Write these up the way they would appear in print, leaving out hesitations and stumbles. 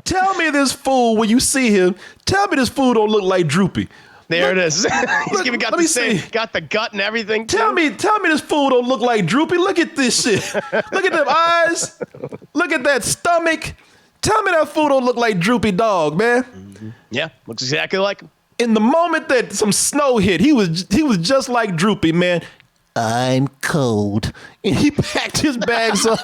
Tell me this fool, when you see him, tell me this fool don't look like Droopy. There it is. He's even got got the gut and everything. Tell me this fool don't look like Droopy. Look at this shit. Look at them eyes. Look at that stomach. Tell me that fool don't look like Droopy dog, man. Mm-hmm. Yeah, looks exactly like him. In the moment that some snow hit, he was just like Droopy, man. I'm cold. And he packed his bags up.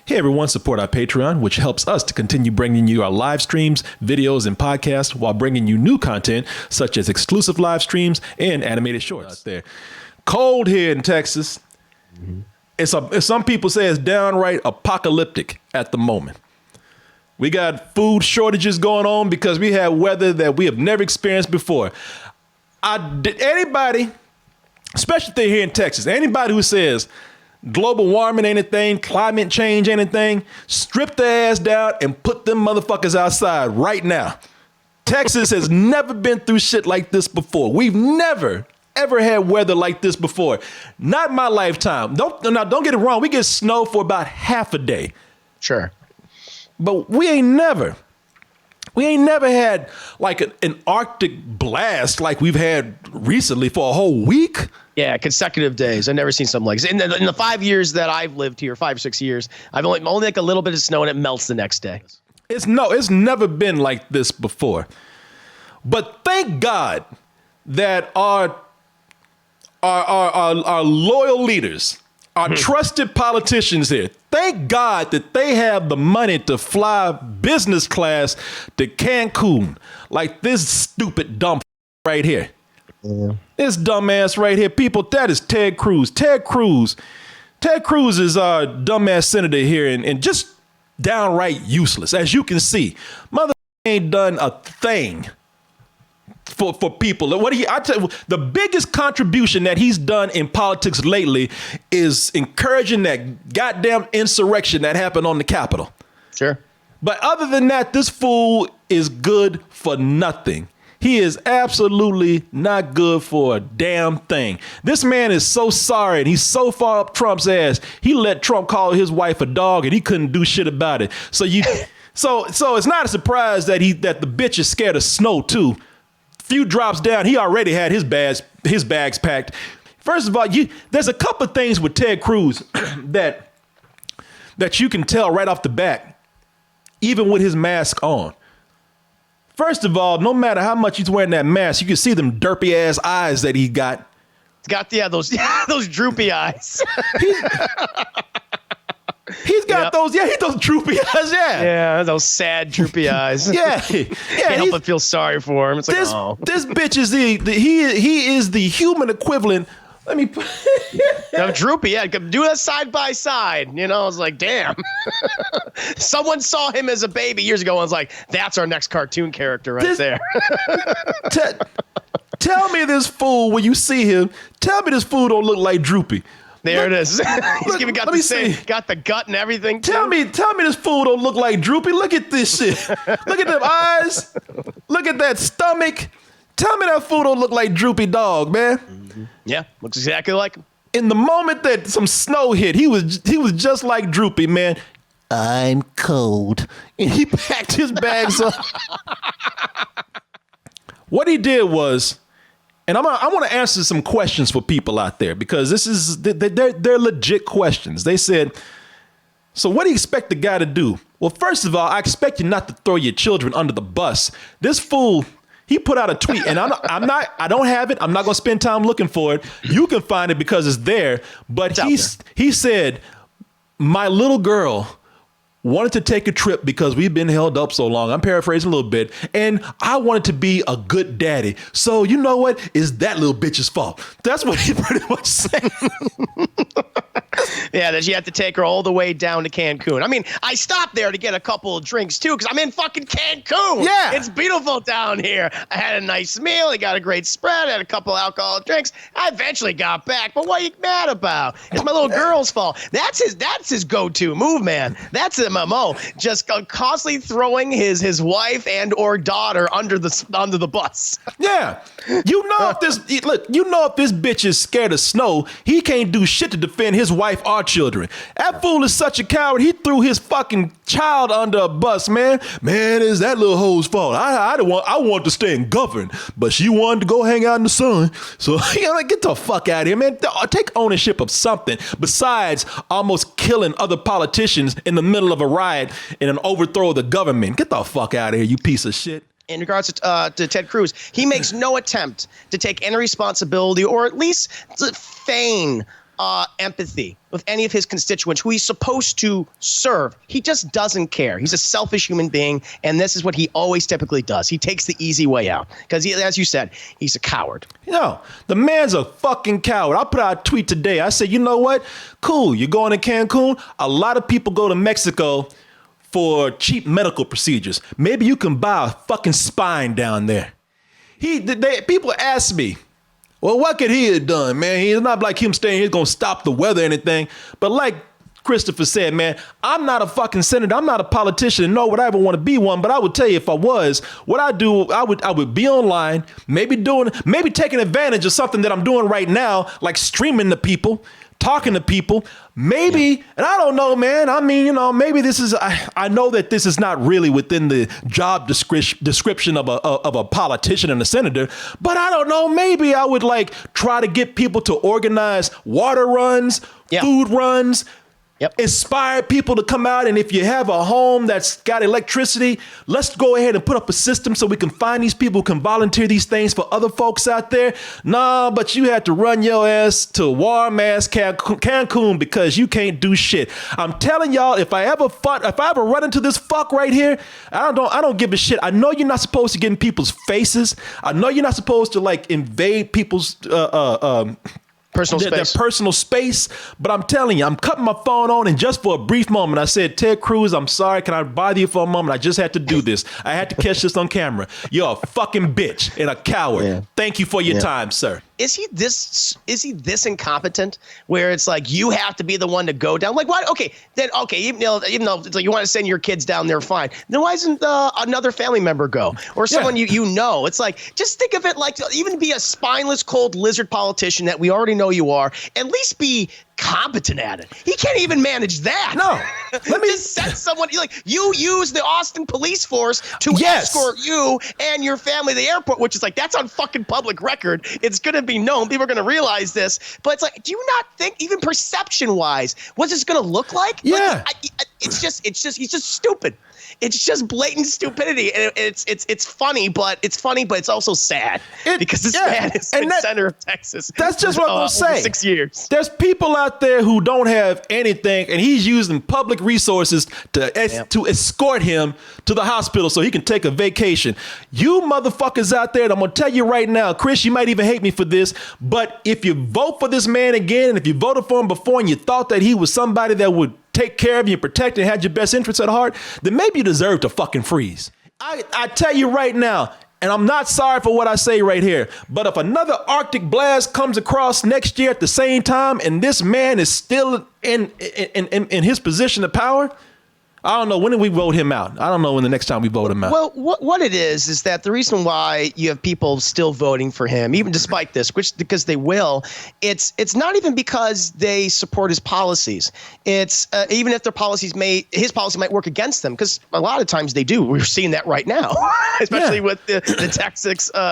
Hey everyone, support our Patreon, which helps us to continue bringing you our live streams, videos, and podcasts while bringing you new content such as exclusive live streams and animated shorts. Out there. Cold here in Texas. Mm-hmm. Some people say it's downright apocalyptic at the moment. We got food shortages going on because we have weather that we have never experienced before. Anybody, especially if they're here in Texas, anybody who says global warming ain't a thing, climate change ain't a thing, strip their ass down and put them motherfuckers outside right now. Texas has never been through shit like this before. We've never, ever had weather like this before. Not in my lifetime. Don't get it wrong. We get snow for about half a day. Sure. But we ain't never had like an Arctic blast like we've had recently for a whole week. Yeah, consecutive days. I've never seen something like this. In the 5 years that I've lived here, 5 or 6 years, I've only like a little bit of snow and it melts the next day. It's never been like this before. But thank God that our loyal leaders, our trusted politicians here, thank God that they have the money to fly business class to Cancun like this stupid dumb right here. Yeah. This dumbass right here, people, that is Ted Cruz. Ted Cruz is our dumbass senator here and just downright useless. As you can see, mother ain't done a thing for people. I tell you, the biggest contribution that he's done in politics lately is encouraging that goddamn insurrection that happened on the Capitol. Sure. But other than that, this fool is good for nothing. He is absolutely not good for a damn thing. This man is so sorry and he's so far up Trump's ass. He let Trump call his wife a dog and he couldn't do shit about it. So it's not a surprise that the bitch is scared of snow too. Few drops down, he already had his bags packed. First of all, there's a couple of things with Ted Cruz that you can tell right off the bat, even with his mask on. First of all, no matter how much he's wearing that mask, you can see them derpy ass eyes that he got. He's got those droopy eyes. He's got those droopy eyes, yeah, those sad droopy eyes. yeah, can't help but feel sorry for him. It's like, this bitch is he is the human equivalent. Let me put I'm droopy. Yeah, do that side by side. You know, I was like, damn. Someone saw him as a baby years ago and was like, that's our next cartoon character there. Tell me this fool, when you see him, tell me this fool don't look like Droopy. There it is. He's even got the gut and everything. Tell me this fool don't look like Droopy. Look at this shit. Look at them eyes. Look at that stomach. Tell me that fool don't look like Droopy dog, man. Mm-hmm. Yeah, looks exactly like him. In the moment that some snow hit, he was just like Droopy, man. I'm cold. And he packed his bags up. What he did was, and I want to answer some questions for people out there because they're legit questions. They said, so what do you expect the guy to do? Well, first of all, I expect you not to throw your children under the bus. This fool, he put out a tweet, and I don't have it. I'm not going to spend time looking for it. You can find it because it's there. But he said, my little girl wanted to take a trip because we've been held up so long. I'm paraphrasing a little bit. And I wanted to be a good daddy. So you know what? It's that little bitch's fault. That's what he pretty much said. Yeah, that you have to take her all the way down to Cancun. I mean, I stopped there to get a couple of drinks, too, because I'm in fucking Cancun. Yeah. It's beautiful down here. I had a nice meal. I got a great spread. I had a couple of alcoholic drinks. I eventually got back. But what are you mad about? It's my little girl's fault. That's his go-to move, man. That's the MMO. Just constantly throwing his wife and or daughter under the bus. Yeah. You know if this bitch is scared of snow, he can't do shit to defend his wife or children. That fool is such a coward. He threw his fucking child under a bus, man. Man, it's that little hoe's fault. I want to stay and govern, but she wanted to go hang out in the sun. So get the fuck out of here, man. Take ownership of something besides almost killing other politicians in the middle of a riot and an overthrow of the government. Get the fuck out of here, you piece of shit. In regards to Ted Cruz, he makes no attempt to take any responsibility or at least to feign empathy with any of his constituents who he's supposed to serve. He just doesn't care. He's a selfish human being, and this is what he always typically does. He takes the easy way out because, as you said, he's a coward. No, the man's a fucking coward. I put out a tweet today. I said, you know what? Cool, you're going to Cancun. A lot of people go to Mexico for cheap medical procedures. Maybe you can buy a fucking spine down there. People ask me, well, what could he have done, man? He's not like him staying here going to stop the weather or anything. But like Christopher said, man, I'm not a fucking senator. I'm not a politician, nor would I ever want to be one. But I would tell you, if I was, what I do, I would be online, maybe taking advantage of something that I'm doing right now, like streaming to people, talking to people, maybe, and I don't know, man. I mean, maybe this is, I know that this is not really within the job description of a politician and a senator, but I don't know, maybe I would try to get people to organize water runs, food runs, inspire people to come out. And if you have a home that's got electricity, let's go ahead and put up a system so we can find these people who can volunteer these things for other folks out there. Nah, but you have to run your ass to warm ass Cancun because you can't do shit. I'm telling y'all, if I ever run into this fuck right here, I don't give a shit. I know you're not supposed to get in people's faces. I know you're not supposed to invade people's their personal space, but I'm telling you, I'm cutting my phone on, and just for a brief moment, I said, Ted Cruz, I'm sorry, can I bother you for a moment? I just had to do this. I had to catch this on camera. You're a fucking bitch and a coward. Yeah. Thank you for your time, sir. Is he this incompetent where it's like you have to be the one to go down? Like, why? Okay, even though it's like you want to send your kids down there, fine. Then why doesn't another family member go or someone you know? It's like, just think of it like, even be a spineless, cold lizard politician that we already know you are. At least be competent at it. He can't even manage that. No, let me just send someone. You use the Austin police force to escort you and your family to the airport, which is that's on fucking public record. It's gonna be known. People are gonna realize this. But it's like, do you not think, even perception wise, what's this gonna look like? Yeah, he's just stupid. It's just blatant stupidity, and it's funny, but it's also sad because this man is in the center of Texas. That's just what I'm gonna say. 6 years. There's people out there who don't have anything, and he's using public resources to escort him to the hospital so he can take a vacation. You motherfuckers out there, and I'm gonna tell you right now, Chris, you might even hate me for this, but if you vote for this man again, and if you voted for him before and you thought that he was somebody that would take care of you, protect and had your best interests at heart, then maybe you deserve to fucking freeze. I tell you right now, and I'm not sorry for what I say right here, but if another Arctic blast comes across next year at the same time and this man is still in his position of power, I don't know. When did we vote him out? I don't know when the next time we vote him out. Well, what it is that the reason why you have people still voting for him, even despite this, because they will, it's not even because they support his policies. It's even if his policy might work against them, because a lot of times they do. We're seeing that right now, especially with the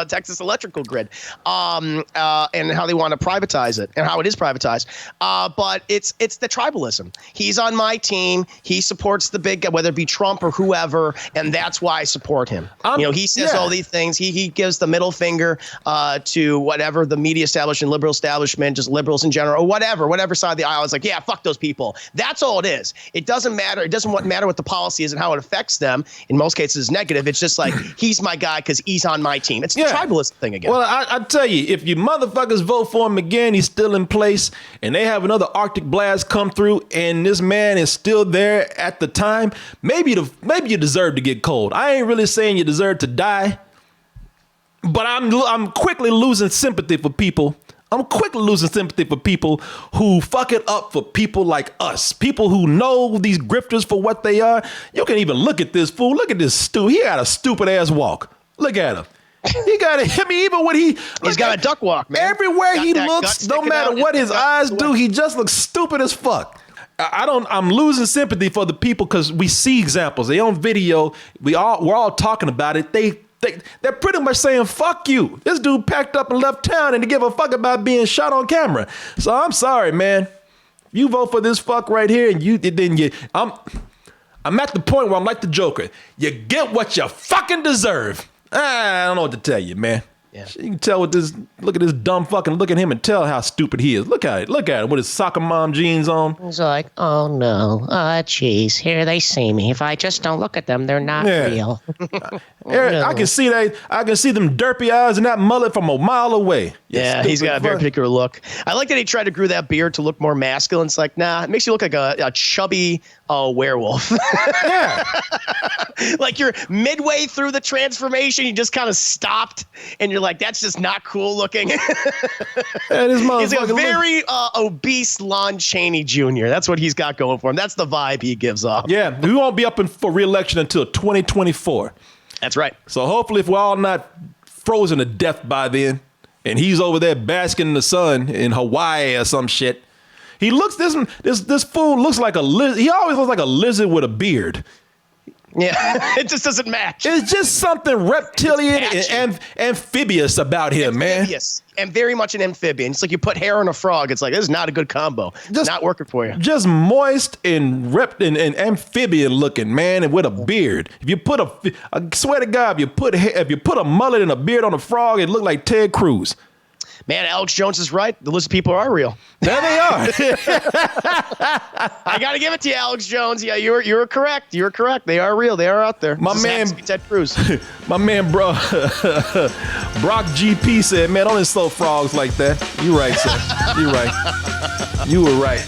Texas electrical grid, and how they want to privatize it and how it is privatized. But it's the tribalism. He's on my team. He supports the the big guy, whether it be Trump or whoever, and that's why I support him. He says all these things. He gives the middle finger to whatever the media establishment, liberal establishment, just liberals in general, or whatever side of the aisle is like, yeah, fuck those people. That's all it is. It doesn't matter. It doesn't matter what the policy is and how it affects them. In most cases, it's negative. It's just like, he's my guy because he's on my team. It's the tribalist thing again. Well, I tell you, if you motherfuckers vote for him again, he's still in place, and they have another Arctic blast come through, and this man is still there at the time, maybe you deserve to get cold. I ain't really saying you deserve to die, but I'm quickly losing sympathy for people. I'm quickly losing sympathy for people who fuck it up for people like us. People who know these grifters for what they are. You can even look at this fool. Look at this He got a stupid ass walk. Look at him. He got it. I mean, even when he's got a duck walk, man. Everywhere he looks, no matter what his eyes do, he just looks stupid as fuck. I'm losing sympathy for the people because we see examples. They on video. We're all talking about it. They're pretty much saying, fuck you. This dude packed up and left town and to give a fuck about being shot on camera. So I'm sorry, man. You vote for this fuck right here and I'm at the point where I'm like the Joker. You get what you fucking deserve. I don't know what to tell you, man. Yeah. You can tell look at this dumb fucking look at him and tell how stupid he is. Look at him with his soccer mom jeans on. He's like, oh no, jeez, here they see me. If I just don't look at them, they're not real. No. I can see them derpy eyes and that mullet from a mile away. Yeah, he's got a very particular look. I like that he tried to grow that beard to look more masculine. It's like, nah, it makes you look like a chubby werewolf. Yeah. Like you're midway through the transformation, you just kind of stopped, and you're like, that's just not cool looking. He's a very obese Lon Chaney Jr. That's what he's got going for him. That's the vibe he gives off. Yeah, we won't be up for re-election until 2024. That's right. So hopefully if we're all not frozen to death by then, and he's over there basking in the sun in Hawaii or some shit, he looks, this fool looks like a lizard. He always looks like a lizard with a beard. Yeah, it just doesn't match. It's just something reptilian and amphibious about him, amphibious, man. And very much an amphibian. It's like you put hair on a frog. It's like, this is not a good combo. Just not working for you. Just moist and amphibian looking, man, and with a beard. If you put I swear to God, if you put a mullet and a beard on a frog, it look like Ted Cruz. Man, Alex Jones is right. The lizard people are real. There they are. I got to give it to you, Alex Jones. Yeah, you were correct. You were correct. They are real. They are out there. My man, Ted Cruz. My man, Brock GP said, man, don't insult frogs like that. You right, sir. You right. You were right.